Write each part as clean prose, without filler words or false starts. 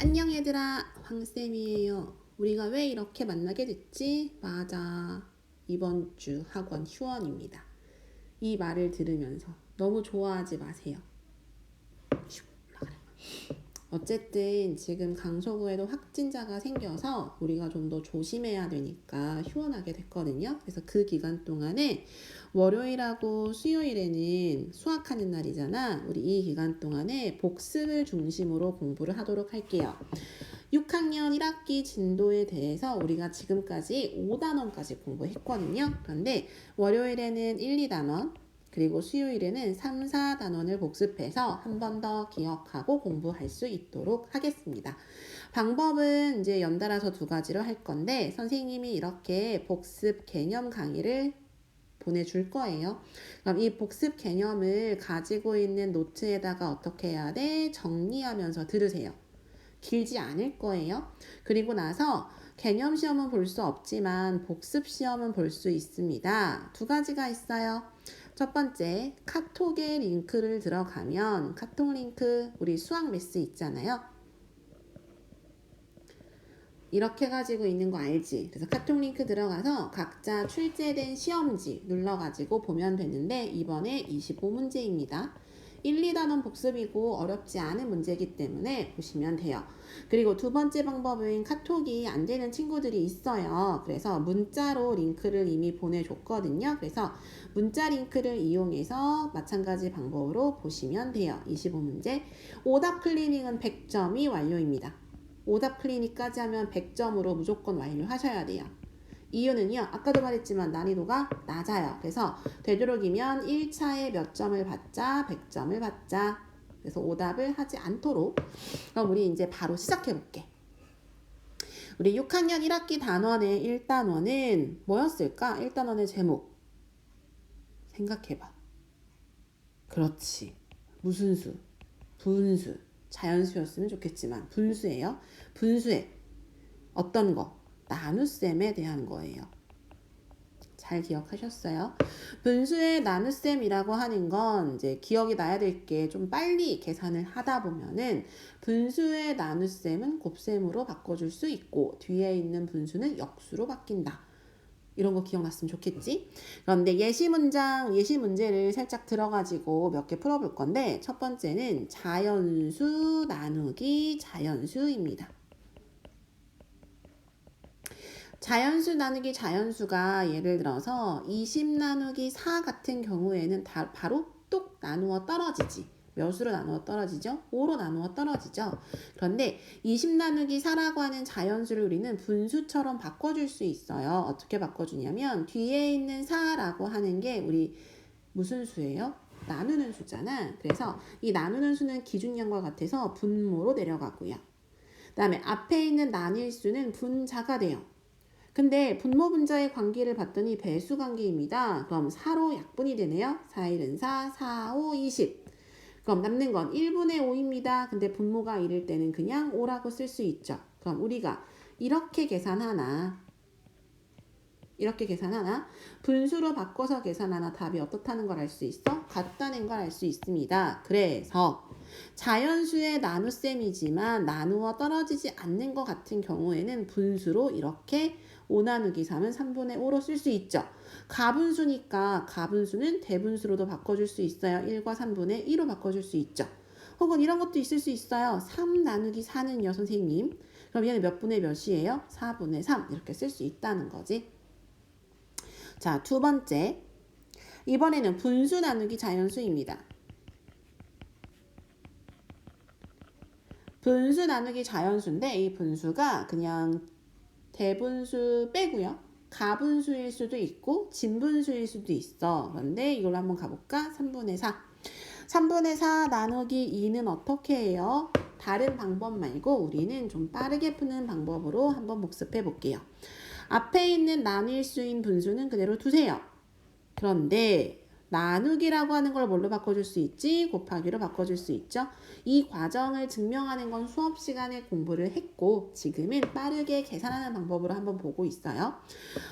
안녕 얘들아, 황쌤이에요. 우리가 왜 이렇게 만나게 됐지? 맞아. 이번 주 학원 휴원입니다. 이 말을 들으면서 너무 좋아하지 마세요. 어쨌든 지금 강서구에도 확진자가 생겨서 우리가 좀 더 조심해야 되니까 휴원하게 됐거든요. 그래서 그 기간 동안에 월요일하고 수요일에는 수학하는 날이잖아. 우리 이 기간 동안에 복습을 중심으로 공부를 하도록 할게요. 6학년 1학기 진도에 대해서 우리가 지금까지 5단원까지 공부했거든요. 그런데 월요일에는 1, 2단원, 그리고 수요일에는 3, 4단원을 복습해서 한 번 더 기억하고 공부할 수 있도록 하겠습니다. 방법은 이제 연달아서 두 가지로 할 건데 선생님이 이렇게 복습 개념 강의를 보내줄 거예요. 그럼 이 복습 개념을 가지고 있는 노트에다가 어떻게 해야 돼? 정리하면서 들으세요. 길지 않을 거예요. 그리고 나서 개념 시험은 볼 수 없지만 복습 시험은 볼 수 있습니다. 두 가지가 있어요. 첫 번째, 카톡에 링크를 들어가면 카톡 링크 우리 수학 매스 있잖아요. 이렇게 가지고 있는 거 알지? 그래서 카톡 링크 들어가서 각자 출제된 시험지 눌러가지고 보면 되는데 이번에 25문제입니다. 1, 2단원 복습이고 어렵지 않은 문제이기 때문에 보시면 돼요. 그리고 두 번째 방법은 카톡이 안 되는 친구들이 있어요. 그래서 문자로 링크를 이미 보내줬거든요. 그래서 문자 링크를 이용해서 마찬가지 방법으로 보시면 돼요. 25문제. 오답 클리닝은 100점이 완료입니다. 오답 클리닉까지 하면 100점으로 무조건 완료하셔야 돼요. 이유는요, 아까도 말했지만 난이도가 낮아요. 그래서 되도록이면 1차에 몇 점을 받자, 100점을 받자. 그래서 오답을 하지 않도록. 그럼 우리 이제 바로 시작해 볼게. 우리 6학년 1학기 단원의 1단원은 뭐였을까? 1단원의 제목 생각해봐. 그렇지. 무슨 수? 분수. 자연수였으면 좋겠지만 분수예요. 분수에 어떤 거? 나눗셈에 대한 거예요. 잘 기억하셨어요? 분수의 나눗셈이라고 하는 건 이제 기억이 나야 될 게 좀 빨리 계산을 하다 보면은 분수의 나눗셈은 곱셈으로 바꿔줄 수 있고 뒤에 있는 분수는 역수로 바뀐다. 이런 거 기억났으면 좋겠지? 그런데 예시 문제를 살짝 들어가지고 몇 개 풀어볼 건데 첫 번째는 자연수 나누기 자연수입니다. 자연수 나누기 자연수가 예를 들어서 20 나누기 4 같은 경우에는 바로 뚝 나누어 떨어지지. 몇으로 나누어 떨어지죠? 5로 나누어 떨어지죠. 그런데 20 나누기 4라고 하는 자연수를 우리는 분수처럼 바꿔줄 수 있어요. 어떻게 바꿔주냐면 뒤에 있는 4라고 하는 게 우리 무슨 수예요? 나누는 수잖아. 그래서 이 나누는 수는 기준량과 같아서 분모로 내려가고요. 그 다음에 앞에 있는 나뉠 수는 분자가 돼요. 근데 분모 분자의 관계를 봤더니 배수 관계입니다. 그럼 4로 약분이 되네요. 4, 1은 4, 4, 5, 20. 그럼 남는 건 1분의 5입니다. 근데 분모가 1일 때는 그냥 5라고 쓸 수 있죠. 그럼 우리가 이렇게 계산하나 분수로 바꿔서 계산하나 답이 어떻다는 걸 알 수 있어? 같다는 걸 알 수 있습니다. 그래서 자연수의 나눗셈이지만 나누어 떨어지지 않는 것 같은 경우에는 분수로 이렇게 5 나누기 3은 3분의 5로 쓸 수 있죠. 가분수니까 가분수는 대분수로도 바꿔줄 수 있어요. 1과 3분의 2로 바꿔줄 수 있죠. 혹은 이런 것도 있을 수 있어요. 3 나누기 4는요, 선생님. 그럼 얘는 몇 분의 몇이에요? 4분의 3 이렇게 쓸 수 있다는 거지. 자, 두 번째. 이번에는 분수 나누기 자연수입니다. 분수 나누기 자연수인데 이 분수가 그냥 대분수 빼고요. 가분수일 수도 있고 진분수일 수도 있어. 그런데 이걸로 한번 가볼까? 3분의 4. 3분의 4 나누기 2는 어떻게 해요? 다른 방법 말고 우리는 좀 빠르게 푸는 방법으로 한번 복습해 볼게요. 앞에 있는 나뉠 수인 분수는 그대로 두세요. 그런데 나누기라고 하는 걸 뭘로 바꿔줄 수 있지? 곱하기로 바꿔줄 수 있죠. 이 과정을 증명하는 건 수업 시간에 공부를 했고 지금은 빠르게 계산하는 방법으로 한번 보고 있어요.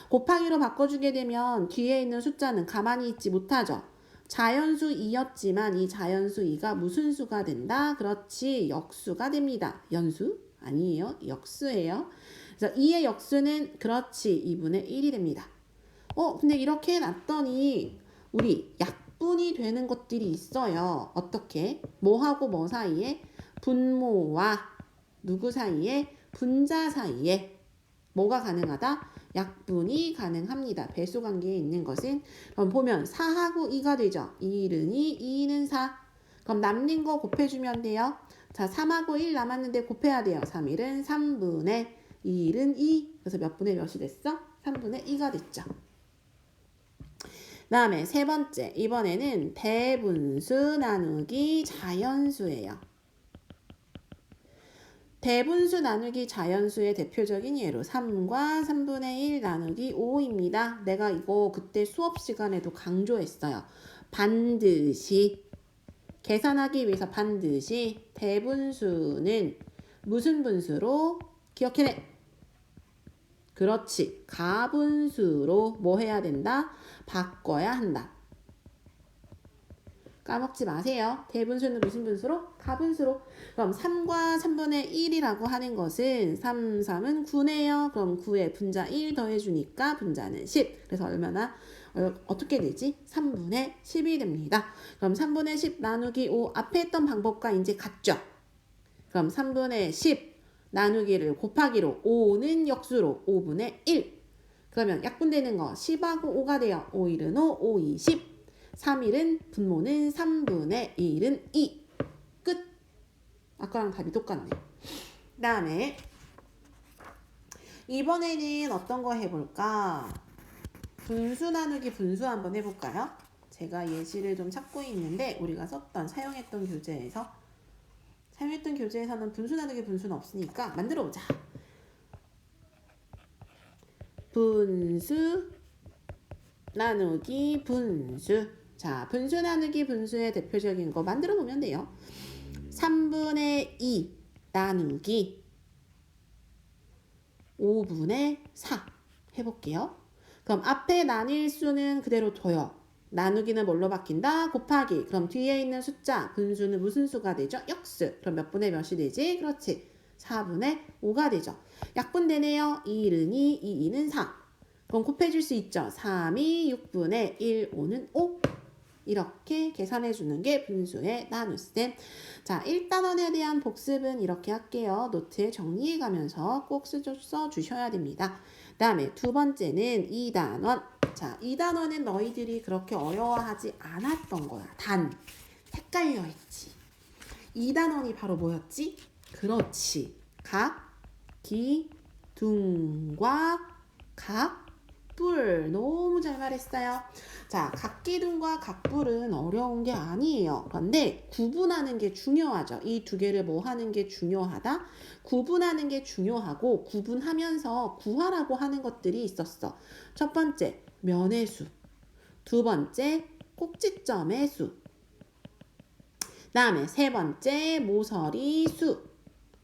곱하기로 바꿔주게 되면 뒤에 있는 숫자는 가만히 있지 못하죠. 자연수 2였지만 이 자연수 2가 무슨 수가 된다? 그렇지, 역수가 됩니다. 연수? 아니에요. 역수예요. 그래서 2의 역수는 그렇지 2분의 1이 됩니다. 근데 이렇게 해놨더니 우리 약분이 되는 것들이 있어요. 어떻게? 뭐하고 뭐 사이에? 분모와 누구 사이에? 분자 사이에 뭐가 가능하다? 약분이 가능합니다. 배수관계에 있는 것은. 그럼 보면 4하고 2가 되죠. 1은 2, 2는 4. 그럼 남는 거 곱해주면 돼요. 자, 3하고 1 남았는데 곱해야 돼요. 3, 1은 3분의 1은 2. 그래서 몇 분의 몇이 됐어? 3분의 2가 됐죠. 다음에 세 번째. 이번에는 대분수 나누기 자연수예요. 대분수 나누기 자연수의 대표적인 예로 3과 3분의 1 나누기 5입니다. 내가 이거 그때 수업 시간에도 강조했어요. 반드시 계산하기 위해서 반드시 대분수는 무슨 분수로 기억해내? 그렇지. 가분수로 뭐 해야 된다? 바꿔야 한다. 까먹지 마세요. 대분수는 무슨 분수로? 가분수로. 그럼 3과 3분의 1이라고 하는 것은 3, 3은 9네요. 그럼 9에 분자 1 더해주니까 분자는 10. 그래서 얼마나? 어떻게 되지? 3분의 10이 됩니다. 그럼 3분의 10 나누기 5 앞에 했던 방법과 이제 같죠? 그럼 3분의 10 나누기를 곱하기로 5는 역수로 5분의 1. 그러면 약분되는 거 10하고 5가 돼요. 5, 1은 5, 5, 2, 10. 3, 1은 분모는 3분의 1은 2. 끝. 아까랑 답이 똑같네. 그 다음에 이번에는 어떤 거 해볼까? 분수 나누기 분수 한번 해볼까요? 제가 예시를 좀 찾고 있는데 우리가 사용했던 교재에서는 분수 나누기 분수는 없으니까 만들어보자. 분수 나누기 분수. 자, 분수 나누기 분수의 대표적인 거 만들어 보면 돼요. 3분의 2 나누기 5분의 4 해볼게요. 그럼 앞에 나뉠 수는 그대로 둬요. 나누기는 뭘로 바뀐다? 곱하기. 그럼 뒤에 있는 숫자 분수는 무슨 수가 되죠? 역수. 그럼 몇 분의 몇이 되지? 그렇지. 4분의 5가 되죠. 약분되네요. 1은 2, 2는 4. 그럼 곱해줄 수 있죠. 3이 6분의 1, 5는 5. 이렇게 계산해 주는 게 분수의 나눗셈. 자, 1단원에 대한 복습은 이렇게 할게요. 노트에 정리해 가면서 꼭 써주셔야 됩니다. 그 다음에 두 번째는 2단원. 자, 2단원은 너희들이 그렇게 어려워하지 않았던 거야. 단, 헷갈려 했지. 2단원이 바로 뭐였지? 그렇지. 각, 기, 둥과 각, 뿔. 너무 잘 말했어요. 자, 각기둥과 각뿔은 어려운 게 아니에요. 그런데 구분하는 게 중요하죠. 이 두 개를 뭐 하는 게 중요하다? 구분하는 게 중요하고 구분하면서 구하라고 하는 것들이 있었어. 첫 번째, 면의 수. 두 번째, 꼭지점의 수. 다음에 세 번째, 모서리 수.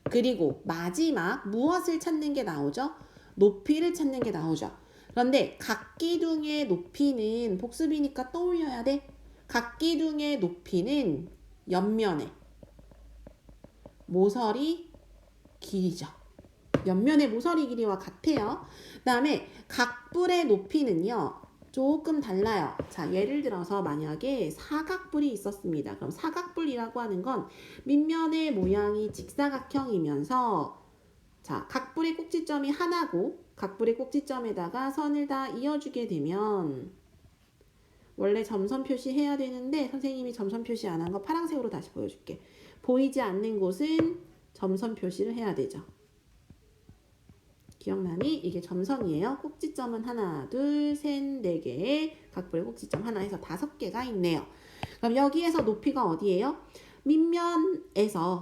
그리고 마지막 무엇을 찾는 게 나오죠? 높이를 찾는 게 나오죠. 그런데 각기둥의 높이는 복습이니까 떠올려야 돼. 각기둥의 높이는 옆면의 모서리 길이죠. 옆면의 모서리 길이와 같아요. 그 다음에 각뿔의 높이는요. 조금 달라요. 자, 예를 들어서 만약에 사각뿔이 있었습니다. 그럼 사각뿔이라고 하는 건 밑면의 모양이 직사각형이면서 자, 각뿔의 꼭지점이 하나고 각뿔의 꼭지점에다가 선을 다 이어주게 되면 원래 점선 표시해야 되는데 선생님이 점선 표시 안 한 거 파란색으로 다시 보여줄게. 보이지 않는 곳은 점선 표시를 해야 되죠. 기억나니? 이게 점선이에요. 꼭지점은 하나, 둘, 셋, 네 개의 각뿔의 꼭지점 하나 해서 5개가 있네요. 그럼 여기에서 높이가 어디예요?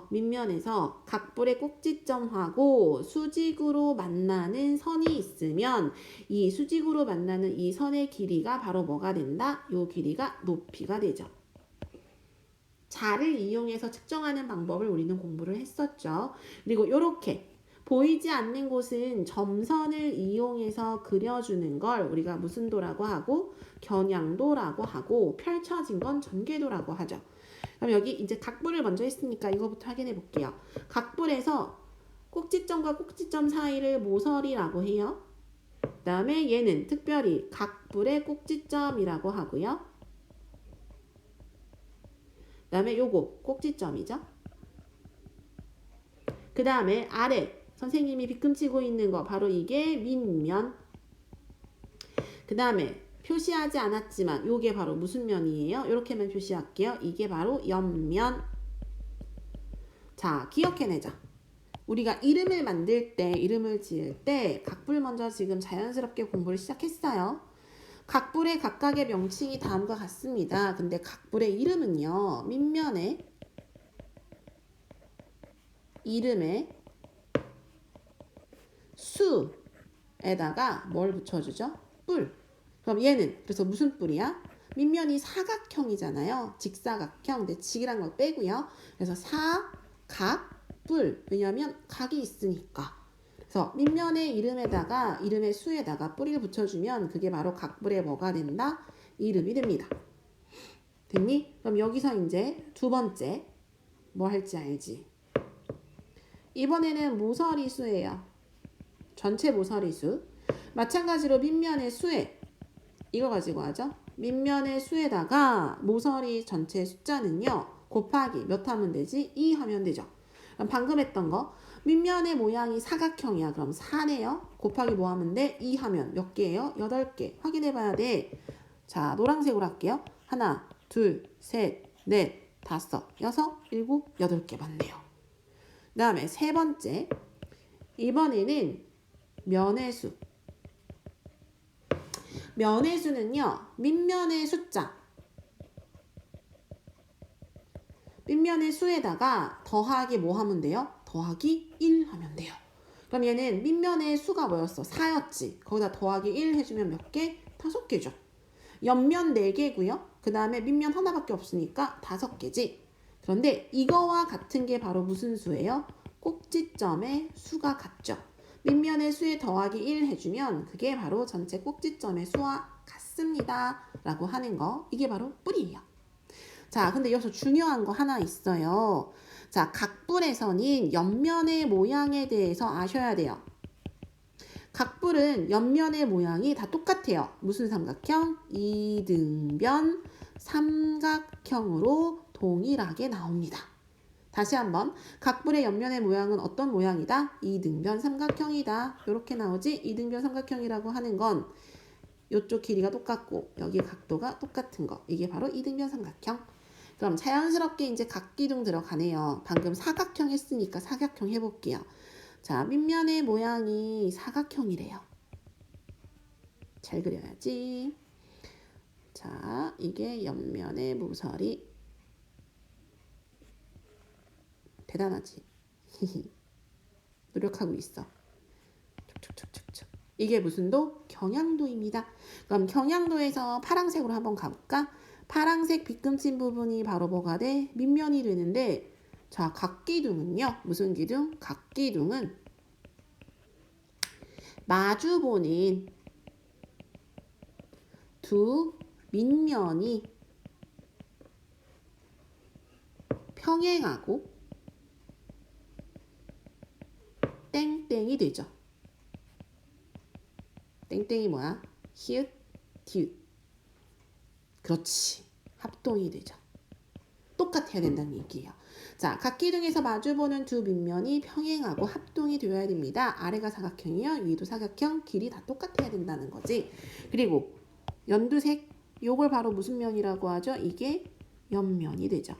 밑면에서 각뿔의 꼭지점하고 수직으로 만나는 선이 있으면 이 수직으로 만나는 이 선의 길이가 바로 뭐가 된다? 이 길이가 높이가 되죠. 자를 이용해서 측정하는 방법을 우리는 공부를 했었죠. 그리고 이렇게 보이지 않는 곳은 점선을 이용해서 그려주는 걸 우리가 무슨 도라고 하고 겨냥도라고 하고 펼쳐진 건 전개도라고 하죠. 그럼 여기 이제 각뿔을 먼저 했으니까 이거부터 확인해 볼게요. 각뿔에서 꼭지점과 꼭지점 사이를 모서리라고 해요. 그 다음에 얘는 특별히 각불의 꼭지점이라고 하고요. 그 다음에 요거 꼭지점이죠. 그 다음에 아래 선생님이 빗금치고 있는 거 바로 이게 밑면. 그 다음에 표시하지 않았지만 요게 바로 무슨 면이에요? 이렇게만 표시할게요. 이게 바로 옆면. 자, 기억해내자. 우리가 이름을 만들 때, 이름을 지을 때 각불 먼저 지금 자연스럽게 공부를 시작했어요. 각불의 각각의 명칭이 다음과 같습니다. 근데 각불의 이름은요, 밑면에 이름에 수에다가 뭘 붙여주죠? 뿔. 그럼 얘는 그래서 무슨 뿔이야? 밑면이 사각형이잖아요. 직사각형. 근데 직이란 걸 빼고요. 그래서 사각뿔. 왜냐하면 각이 있으니까. 그래서 밑면의 이름에다가 이름의 수에다가 뿌리를 붙여주면 그게 바로 각불의 뭐가 된다? 이름이 됩니다. 됐니? 그럼 여기서 이제 두 번째 뭐 할지 알지? 이번에는 모서리수예요. 전체 모서리수. 마찬가지로 밑면의 수에 이거 가지고 하죠. 밑면의 수에다가 모서리 전체 숫자는요. 곱하기 몇 하면 되지? 2 하면 되죠. 그럼 방금 했던 거 밑면의 모양이 사각형이야. 그럼 4네요. 곱하기 뭐 하면 돼? 2 하면 몇 개예요? 8개. 확인해 봐야 돼. 자, 노란색으로 할게요. 하나, 둘, 셋, 넷, 다섯, 여섯, 일곱, 8개 맞네요. 그 다음에 세 번째. 이번에는 면의 수. 면의 수는요. 밑면의 숫자. 밑면의 수에다가 더하기 뭐 하면 돼요? 더하기 1 하면 돼요. 그럼 얘는 밑면의 수가 뭐였어? 4였지. 거기다 더하기 1 해주면 몇 개? 5개죠. 옆면 4개고요. 그 다음에 밑면 하나밖에 없으니까 5개지. 그런데 이거와 같은 게 바로 무슨 수예요? 꼭지점의 수가 같죠. 밑면의 수에 더하기 1 해주면 그게 바로 전체 꼭지점의 수와 같습니다. 라고 하는 거. 이게 바로 뿔이에요. 자, 근데 여기서 중요한 거 하나 있어요. 자, 각불에서는 옆면의 모양에 대해서 아셔야 돼요. 각불은 옆면의 모양이 다 똑같아요. 무슨 삼각형? 이등변 삼각형으로 동일하게 나옵니다. 다시 한번 각불의 옆면의 모양은 어떤 모양이다? 이등변 삼각형이다. 이렇게 나오지? 이등변 삼각형이라고 하는 건 이쪽 길이가 똑같고 여기 각도가 똑같은 거. 이게 바로 이등변 삼각형. 그럼 자연스럽게 이제 각기둥 들어가네요. 방금 사각형 했으니까 사각형 해볼게요. 자, 밑면의 모양이 사각형이래요. 잘 그려야지. 자, 이게 옆면의 모서리. 대단하지? 노력하고 있어. 촉촉촉촉촉. 이게 무슨 도? 경향도입니다. 그럼 경향도에서 파란색으로 한번 가볼까? 파란색 빗금친 부분이 바로 뭐가 돼? 밑면이 되는데 자, 각기둥은요. 무슨 기둥? 각기둥은 마주보는 두 밑면이 평행하고 땡땡이 되죠. 땡땡이 뭐야? 히읗, 디귿. 그렇지. 합동이 되죠. 똑같아야 된다는 얘기예요. 자, 각기둥에서 마주보는 두 밑면이 평행하고 합동이 되어야 됩니다. 아래가 사각형이요. 위도 사각형. 길이 다 똑같아야 된다는 거지. 그리고 연두색. 요걸 바로 무슨 면이라고 하죠? 이게 옆면이 되죠.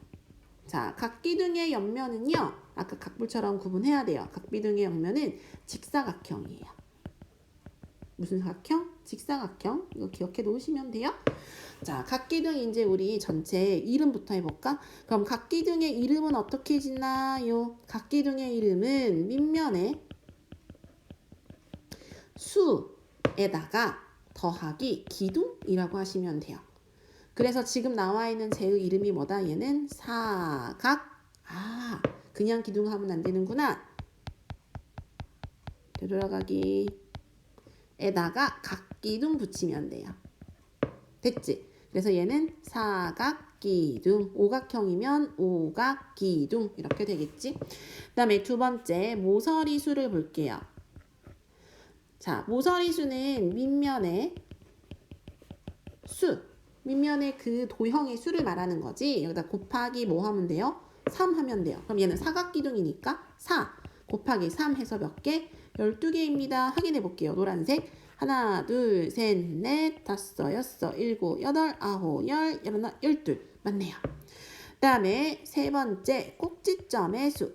자, 각기둥의 옆면은요. 아까 각불처럼 구분해야 돼요. 각기둥의 옆면은 직사각형이에요. 무슨 사각형? 직사각형. 이거 기억해 놓으시면 돼요. 자, 각기둥 이제 우리 전체 이름부터 해볼까? 그럼 각기둥의 이름은 어떻게 짓나요? 각기둥의 이름은 밑면에 수에다가 더하기 기둥이라고 하시면 돼요. 그래서 지금 나와 있는 쟤의 이름이 뭐다? 얘는 사각. 아, 그냥 기둥하면 안 되는구나. 되돌아가기. 에다가 각기둥 붙이면 돼요. 됐지? 그래서 얘는 사각기둥. 오각형이면 오각기둥 이렇게 되겠지. 그 다음에 두 번째 모서리 수를 볼게요. 자, 모서리 수는 밑면의 수, 밑면의 그 도형의 수를 말하는 거지. 여기다 곱하기 뭐 하면 돼요? 3 하면 돼요. 그럼 얘는 사각기둥이니까 4 곱하기 3 해서 몇 개? 12개입니다. 확인해 볼게요. 노란색. 하나, 둘, 셋, 넷, 다섯, 여섯, 일곱, 여덟, 아홉, 열, 열하나, 12. 맞네요. 그 다음에 세 번째 꼭지점의 수.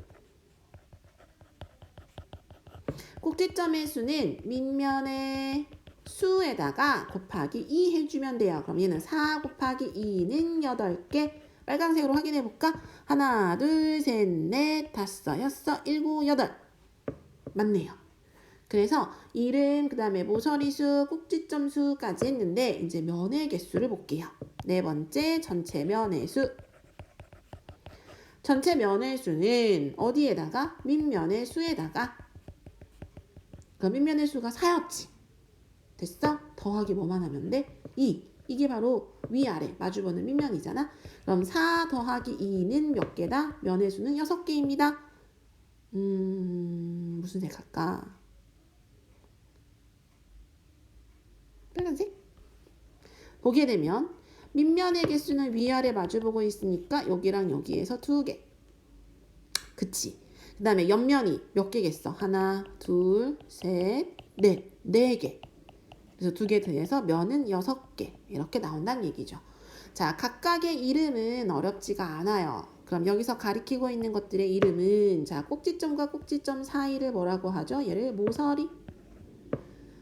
꼭지점의 수는 밑면의 수에다가 곱하기 2 해주면 돼요. 그럼 얘는 4 곱하기 2는 8개. 빨간색으로 확인해 볼까? 하나, 둘, 셋, 넷, 다섯, 여섯, 일곱, 여덟. 맞네요. 그래서 이름, 그 다음에 모서리 수, 꼭지점 수까지 했는데 이제 면의 개수를 볼게요. 네 번째 전체 면의 수. 전체 면의 수는 어디에다가? 밑면의 수에다가. 그 밑면의 수가 4였지. 됐어? 더하기 뭐만 하면 돼? 2. 이게 바로 위아래 마주보는 밑면이잖아. 그럼 4 더하기 2는 몇 개다? 면의 수는 6개입니다. 무슨 색 할까? 빨간색? 보게 되면 밑면의 개수는 위아래 마주보고 있으니까 여기랑 여기에서 2개. 그치? 그 다음에 옆면이 몇 개겠어? 하나, 둘, 셋, 넷. 4개. 그래서 2개 더해서 면은 6개. 이렇게 나온다는 얘기죠. 자, 각각의 이름은 어렵지가 않아요. 그럼 여기서 가리키고 있는 것들의 이름은 자, 꼭지점과 꼭지점 사이를 뭐라고 하죠? 얘를 모서리.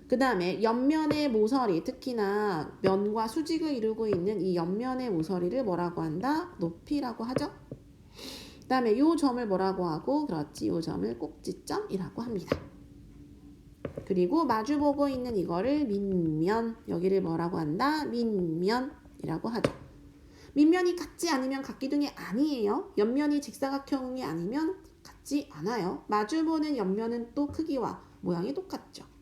그 다음에 옆면의 모서리, 특히나 면과 수직을 이루고 있는 이 옆면의 모서리를 뭐라고 한다? 높이라고 하죠. 그 다음에 이 점을 뭐라고 하고? 그렇지, 이 점을 꼭지점이라고 합니다. 그리고 마주보고 있는 이거를 밑면, 여기를 뭐라고 한다? 밑면이라고 하죠. 밑면이 같지 않으면 각기둥이 아니에요. 옆면이 직사각형이 아니면 같지 않아요. 마주보는 옆면은 또 크기와 모양이 똑같죠.